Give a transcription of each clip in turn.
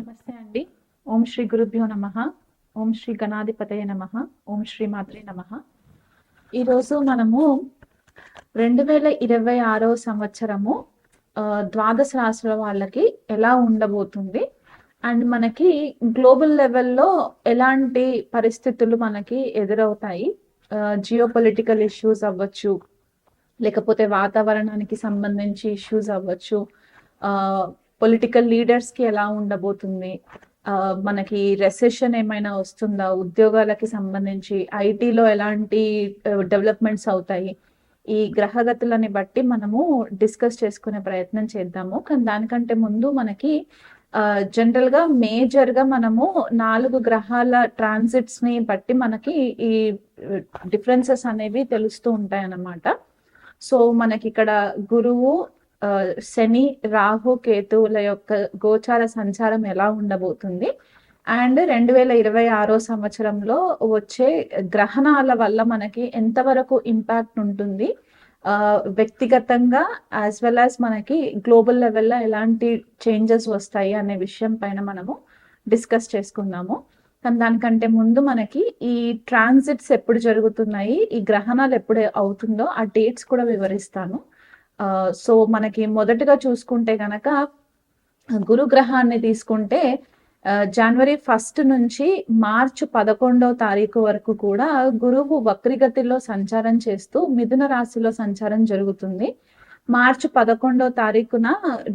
నమస్తే అండి. ఓం శ్రీ గురుభ్యో నమః. ఓం శ్రీ గణాధిపతయ నమః. ఓం శ్రీ మాత్రే నమః. ఈరోజు మనము 2026 సంవత్సరము ద్వాదశ రాశుల వాళ్ళకి ఎలా ఉండబోతుంది అండ్ మనకి గ్లోబల్ లెవెల్లో ఎలాంటి పరిస్థితులు మనకి ఎదురవుతాయి, జియో పొలిటికల్ ఇష్యూస్ అవ్వచ్చు, లేకపోతే వాతావరణానికి సంబంధించి ఇష్యూస్ అవ్వచ్చు, పొలిటికల్ లీడర్స్ కి ఎలా ఉండబోతుంది, మనకి రెసెషన్ ఏమైనా వస్తుందా, ఉద్యోగాలకి సంబంధించి ఐటీలో ఎలాంటి డెవలప్మెంట్స్ అవుతాయి, ఈ గ్రహగతులని బట్టి మనము డిస్కస్ చేసుకునే ప్రయత్నం చేద్దాము. కానీ దానికంటే ముందు మనకి జనరల్ గా మేజర్ గా మనము 4 గ్రహాల ట్రాన్సిట్స్ ని బట్టి మనకి ఈ డిఫరెన్సెస్ అనేవి తెలుస్తూ ఉంటాయి అన్నమాట. సో మనకి ఇక్కడ గురువు, శని, రాహు, కేతువుల యొక్క గోచార సంచారం ఎలా ఉండబోతుంది అండ్ 2026 సంవత్సరంలో వచ్చే గ్రహణాల వల్ల మనకి ఎంతవరకు ఇంపాక్ట్ ఉంటుంది, వ్యక్తిగతంగా యాజ్ వెల్ యాజ్ మనకి గ్లోబల్ లెవెల్లో ఎలాంటి చేంజెస్ వస్తాయి అనే విషయం పైన మనము డిస్కస్ చేసుకుందాము. కానీ దానికంటే ముందు మనకి ఈ ట్రాన్సిట్స్ ఎప్పుడు జరుగుతున్నాయి, ఈ గ్రహణాలు ఎప్పుడు అవుతుందో ఆ డేట్స్ కూడా వివరిస్తాను. సో మనకి మొదటగా చూసుకుంటే గనక గురు గ్రహాన్ని తీసుకుంటే జనవరి 1 నుంచి మార్చి 11 వరకు కూడా గురువు వక్రిగతిలో సంచారం చేస్తూ మిథున రాశిలో సంచారం జరుగుతుంది. మార్చి 11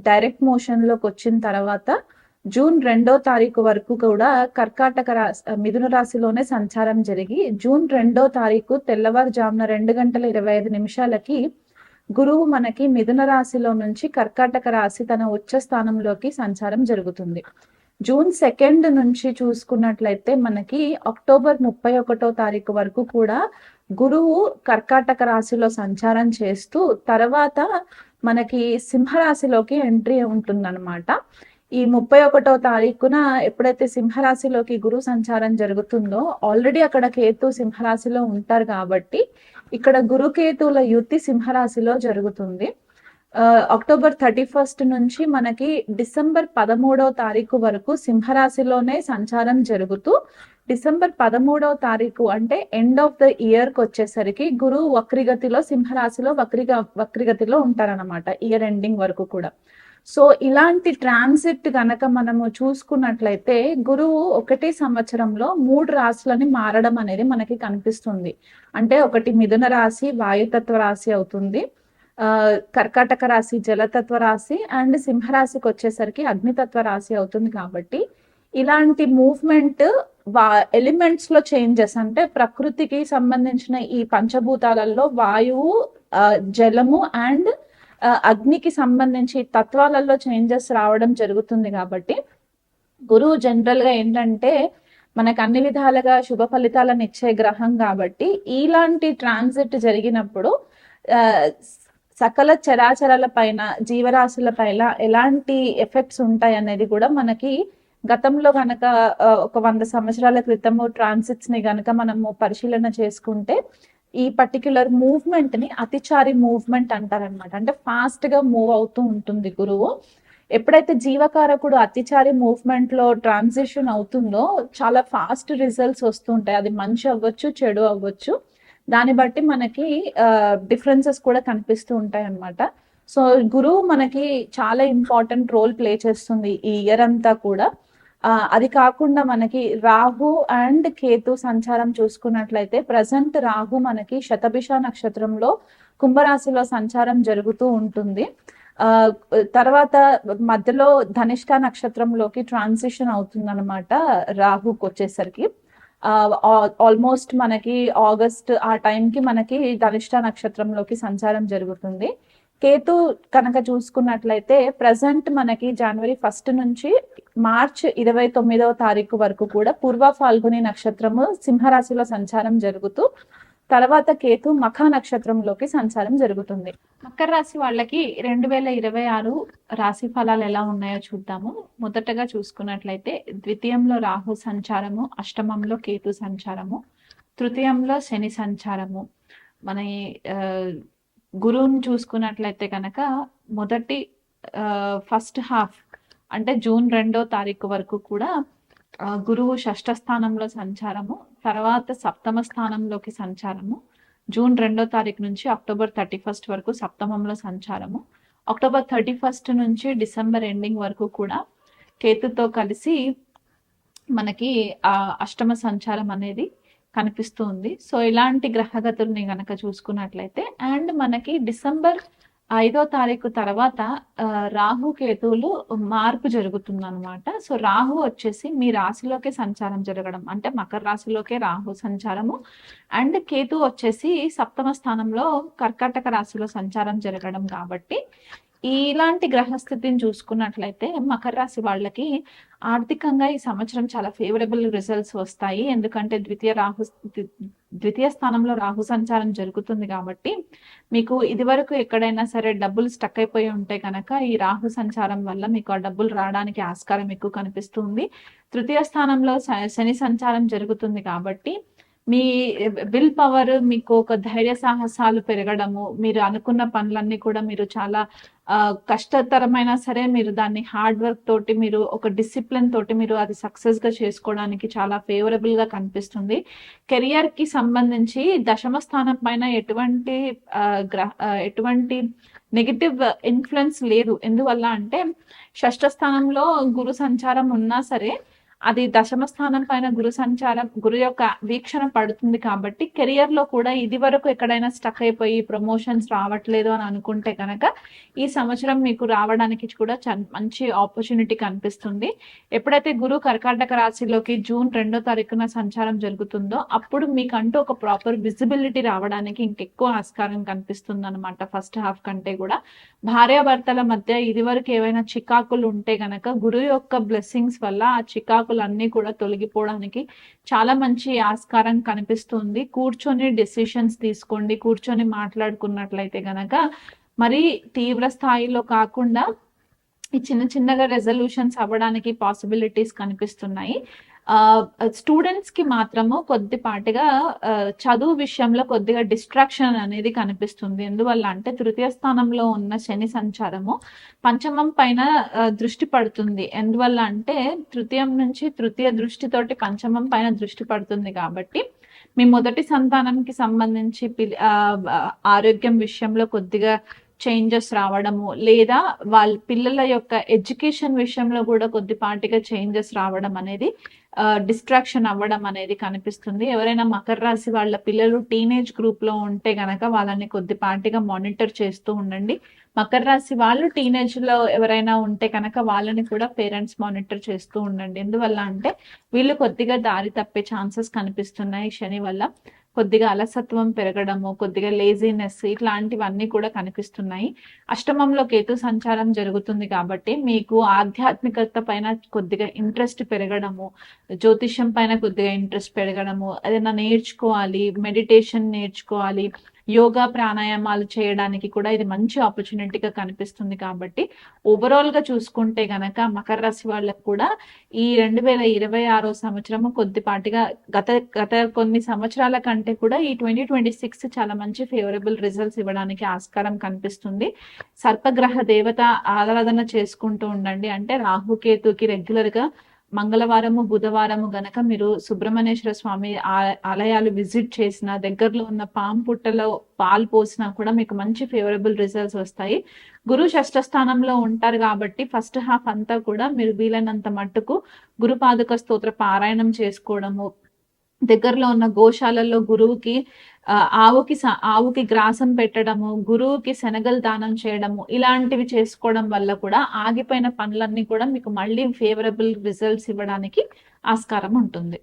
డైరెక్ట్ మోషన్ లోకి వచ్చిన తర్వాత జూన్ 2 వరకు కూడా కర్కాటక రాశి, మిథున రాశిలోనే సంచారం జరిగి జూన్ 2 తెల్లవారుజామున 2:25 గురువు మనకి మిథున రాశిలో నుంచి కర్కాటక రాశి తన ఉచ్చ స్థానంలోకి సంచారం జరుగుతుంది. జూన్ 2 నుంచి చూసుకున్నట్లయితే మనకి అక్టోబర్ 31 వరకు కూడా గురువు కర్కాటక రాశిలో సంచారం చేస్తూ తర్వాత మనకి సింహరాశిలోకి ఎంట్రీ ఉంటుందన్నమాట. ఈ 31 ఎప్పుడైతే సింహరాశిలోకి గురు సంచారం జరుగుతుందో ఆల్రెడీ అక్కడ కేతు సింహరాశిలో ఉంటారు కాబట్టి ఇక్కడ గురు కేతువుల యుతి సింహరాశిలో జరుగుతుంది. అక్టోబర్ 31 నుంచి మనకి డిసెంబర్ 13 వరకు సింహరాశిలోనే సంచారం జరుగుతూ డిసెంబర్ 13 అంటే ఎండ్ ఆఫ్ ద ఇయర్ కి వచ్చేసరికి గురువు వక్రిగతిలో సింహరాశిలో వక్రిగతిలో ఉంటారన్నమాట ఇయర్ ఎండింగ్ వరకు కూడా. సో ఇలాంటి ట్రాన్సిట్ గనక మనము చూసుకున్నట్లయితే గురువు ఒకటే సంవత్సరంలో 3 రాశులని మారడం అనేది మనకి కనిపిస్తుంది. అంటే ఒకటి మిథున రాశి వాయుతత్వ రాశి అవుతుంది, కర్కాటక రాశి జలతత్వ రాశి అండ్ సింహరాశికి వచ్చేసరికి అగ్నితత్వ రాశి అవుతుంది. కాబట్టి ఇలాంటి మూవ్మెంట్ ఎలిమెంట్స్ లో చేంజెస్, అంటే ప్రకృతికి సంబంధించిన ఈ పంచభూతాలలో వాయువు, జలము అండ్ అగ్నికి సంబంధించి తత్వాలలో చేంజెస్ రావడం జరుగుతుంది. కాబట్టి గురువు జనరల్ గా ఏంటంటే మనకు అన్ని విధాలుగా శుభ ఫలితాలను ఇచ్చే గ్రహం కాబట్టి ఇలాంటి ట్రాన్సిట్ జరిగినప్పుడు సకల చరాచరాల పైన, జీవరాశుల పైన ఎలాంటి ఎఫెక్ట్స్ ఉంటాయి అనేది కూడా మనకి గతంలో గనక ఒక 100 సంవత్సరాల క్రితము ట్రాన్సిట్స్ ని గనక మనము పరిశీలన చేసుకుంటే ఈ పర్టిక్యులర్ మూవ్మెంట్ ని అతిచారి మూవ్మెంట్ అంటారనమాట. అంటే ఫాస్ట్ గా మూవ్ అవుతూ ఉంటుంది గురువు. ఎప్పుడైతే జీవకారకుడు అతిచారి మూవ్మెంట్ లో ట్రాన్సిషన్ అవుతుందో చాలా ఫాస్ట్ రిజల్ట్స్ వస్తుంటాయి. అది మంచి అవ్వచ్చు, చెడు అవ్వచ్చు, దాన్ని బట్టి మనకి డిఫరెన్సెస్ కూడా కనిపిస్తూ ఉంటాయి అన్నమాట. సో గురువు మనకి చాలా ఇంపార్టెంట్ రోల్ ప్లే చేస్తుంది ఈ ఇయర్ అంతా కూడా. అది కాకుండా మనకి రాహు అండ్ కేతు సంచారం చూసుకున్నట్లయితే ప్రజెంట్ రాహు మనకి శతభిష నక్షత్రంలో కుంభరాశిలో సంచారం జరుగుతూ ఉంటుంది. తర్వాత మధ్యలో ధనిష్ట నక్షత్రంలోకి ట్రాన్సిషన్ అవుతుంది అనమాట రాహుకి వచ్చేసరికి. ఆల్మోస్ట్ మనకి ఆగస్ట్ ఆ టైంకి మనకి ధనిష్ట నక్షత్రంలోకి సంచారం జరుగుతుంది. కేతు కనుక చూసుకున్నట్లయితే ప్రజెంట్ మనకి జనవరి 1 నుంచి మార్చ్ 29 వరకు కూడా పూర్వ ఫాల్గుని నక్షత్రము సింహరాశిలో సంచారం జరుగుతూ తర్వాత కేతు మఖ నక్షత్రంలోకి సంచారం జరుగుతుంది. మకర రాశి వాళ్ళకి 2026 రాశి ఫలాలు ఎలా ఉన్నాయో చూద్దాము. మొదటగా చూసుకున్నట్లయితే ద్వితీయంలో రాహు సంచారము, అష్టమంలో కేతు సంచారము, తృతీయంలో శని సంచారము. మన గురువుని చూసుకున్నట్లయితే కనుక మొదటి ఫస్ట్ హాఫ్ అంటే జూన్ 2వ తారీఖు వరకు కూడా గురువు షష్ఠ స్థానంలో సంచారము, తర్వాత సప్తమ స్థానంలోకి సంచారము, జూన్ 2వ తారీఖు నుంచి అక్టోబర్ 31 వరకు సప్తమంలో సంచారము, అక్టోబర్ 31 నుంచి డిసెంబర్ ఎండింగ్ వరకు కూడా కేతుతో కలిసి మనకి అష్టమ సంచారం అనేది కనిపిస్తుంది. సో ఇలాంటి గ్రహగతుల్ని గనక చూసుకున్నట్లయితే అండ్ మనకి డిసెంబర్ 5వ తారీఖు తర్వాత రాహు కేతువులు మార్పు జరుగుతుంది అనమాట. సో రాహు వచ్చేసి మీ రాశిలోకే సంచారం జరగడం, అంటే మకర రాశిలోకే రాహు సంచారము, అండ్ కేతు వచ్చేసి సప్తమ స్థానంలో కర్కాటక రాశిలో సంచారం జరగడం. కాబట్టి ఇలాంటి గ్రహస్థితిని చూసుకున్నట్లయితే మకర రాశి వాళ్ళకి ఆర్థికంగా ఈ సంవత్సరం చాలా ఫేవరబుల్ రిజల్ట్స్ వస్తాయి. ఎందుకంటే ద్వితీయ స్థానంలో రాహు సంచారం జరుగుతుంది కాబట్టి మీకు ఇదివరకు ఎక్కడైనా సరే డబ్బులు స్టక్ అయిపోయి ఉంటే కనుక ఈ రాహు సంచారం వల్ల మీకు ఆ డబ్బులు రావడానికి ఆస్కారం ఎక్కువ కనిపిస్తుంది. తృతీయ స్థానంలో శని సంచారం జరుగుతుంది కాబట్టి మీ విల్ పవర్, మీకు ఒక ధైర్య సాహసాలు పెరగడము, మీరు అనుకున్న పనులన్నీ కూడా మీరు చాలా కష్టతరమైనా సరే మీరు దాన్ని హార్డ్ వర్క్ తోటి, మీరు ఒక డిసిప్లిన్ తోటి మీరు అది సక్సెస్ గా చేసుకోవడానికి చాలా ఫేవరబుల్ గా కనిపిస్తుంది. కెరియర్ కి సంబంధించి దశమ స్థానం పైన ఎటువంటి నెగిటివ్ ఇన్ఫ్లుయెన్స్ లేదు. ఎందువల్ల అంటే షష్ఠ స్థానంలో గురు సంచారం ఉన్నా సరే అది దశమ స్థానం పైన గురు యొక్క వీక్షణ పడుతుంది కాబట్టి కెరియర్ లో కూడా ఇది వరకు ఎక్కడైనా స్టక్ అయిపోయి ప్రమోషన్స్ రావట్లేదు అని అనుకుంటే కనుక ఈ సంవత్సరం మీకు రావడానికి కూడా మంచి ఆపర్చునిటీ కనిపిస్తుంది. ఎప్పుడైతే గురు కర్కాటక రాశిలోకి జూన్ 2వ తారీఖున సంచారం జరుగుతుందో అప్పుడు మీకంటూ ఒక ప్రాపర్ విజిబిలిటీ రావడానికి ఇంకెక్కువ ఆస్కారం కనిపిస్తుంది అనమాట. ఫస్ట్ హాఫ్ కంటే కూడా భార్యాభర్తల మధ్య ఇది వరకు ఏవైనా చికాకులు ఉంటే గనక గురు యొక్క బ్లెస్సింగ్స్ వల్ల ఆ చికాకులన్నీ కూడా తొలగిపోవడానికి చాలా మంచి ఆస్కారం కనిపిస్తుంది. కూర్చొని డెసిషన్స్ తీసుకోండి, కూర్చొని మాట్లాడుకున్నట్లయితే గనక మరి తీవ్ర స్థాయిలో కాకుండా ఈ చిన్నగా రెజల్యూషన్స్ అవ్వడానికి పాసిబిలిటీస్ కనిపిస్తున్నాయి. స్టూడెంట్స్ కి మాత్రము కొద్దిపాటిగా చదువు విషయంలో కొద్దిగా డిస్ట్రాక్షన్ అనేది కనిపిస్తుంది. ఎందువల్ల అంటే తృతీయ స్థానంలో ఉన్న శని సంచారము పంచమం పైన దృష్టి పడుతుంది. ఎందువల్ల అంటే తృతీయం నుంచి తృతీయ దృష్టితోటి పంచమం పైన దృష్టి పడుతుంది. కాబట్టి మీ మొదటి సంతానంకి సంబంధించి ఆరోగ్యం విషయంలో కొద్దిగా చేంజెస్ రావడము, లేదా వాళ్ళ పిల్లల యొక్క ఎడ్యుకేషన్ విషయంలో కూడా కొద్దిపాటిగా చేంజెస్ రావడం అనేది, డిస్ట్రాక్షన్ అవ్వడం అనేది కనిపిస్తుంది. ఎవరైనా మకర రాశి వాళ్ళ పిల్లలు టీనేజ్ గ్రూప్ లో ఉంటే గనక వాళ్ళని కొద్దిపాటిగా మానిటర్ చేస్తూ ఉండండి. మకర రాశి వాళ్ళు టీనేజ్ లో ఎవరైనా ఉంటే కనుక వాళ్ళని కూడా పేరెంట్స్ మానిటర్ చేస్తూ ఉండండి. ఎందువల్ల అంటే వీళ్ళు కొద్దిగా దారి తప్పే ఛాన్సెస్ కనిపిస్తున్నాయి శని వల్ల. కొద్దిగా అలసత్వం పెరగడము, కొద్దిగా లేజినెస్ ఇట్లాంటివన్నీ కూడా కనిపిస్తున్నాయి. అష్టమంలో కేతు సంచారం జరుగుతుంది కాబట్టి మీకు ఆధ్యాత్మికత పైన కొద్దిగా ఇంట్రెస్ట్ పెరగడము, జ్యోతిష్యం పైన కొద్దిగా ఇంట్రెస్ట్ పెరగడము, ఏదైనా నేర్చుకోవాలి, మెడిటేషన్ నేర్చుకోవాలి, యోగా ప్రాణాయామాలు చేయడానికి కూడా ఇది మంచి ఆపర్చునిటీగా కనిపిస్తుంది. కాబట్టి ఓవరాల్ గా చూసుకుంటే గనక మకర రాశి వాళ్ళకు కూడా ఈ 2026 సంవత్సరము కొద్దిపాటిగా గత కొన్ని సంవత్సరాల కంటే కూడా ఈ 2026 చాలా మంచి ఫేవరబుల్ రిజల్ట్స్ ఇవ్వడానికి ఆస్కారం కనిపిస్తుంది. సర్పగ్రహ దేవత ఆరాధన చేసుకుంటూ ఉండండి. అంటే రాహుకేతుకి రెగ్యులర్ గా మంగళవారము బుధవారము గనక మీరు సుబ్రహ్మణ్యేశ్వర స్వామి ఆలయాలు విజిట్ చేసిన, దగ్గరలో ఉన్న పాము పుట్టలో పాలు పోసినా కూడా మీకు మంచి ఫేవరబుల్ రిజల్ట్స్ వస్తాయి. గురు షష్ఠ స్థానంలో ఉంటారు కాబట్టి ఫస్ట్ హాఫ్ అంతా కూడా మీరు వీలైనంత మట్టుకు గురుపాదుక స్తోత్ర పారాయణం చేసుకోవడము, దగ్గరలో ఉన్న గోశాలలో గురువుకి ఆవుకి గ్రాసం పెట్టడము, గురువుకి శనగలు దానం చేయడము, ఇలాంటివి చేసుకోవడం వల్ల కూడా ఆగిపోయిన పనులన్నీ కూడా మీకు మళ్ళీ ఫేవరబుల్ రిజల్ట్స్ ఇవ్వడానికి ఆస్కారం ఉంటుంది.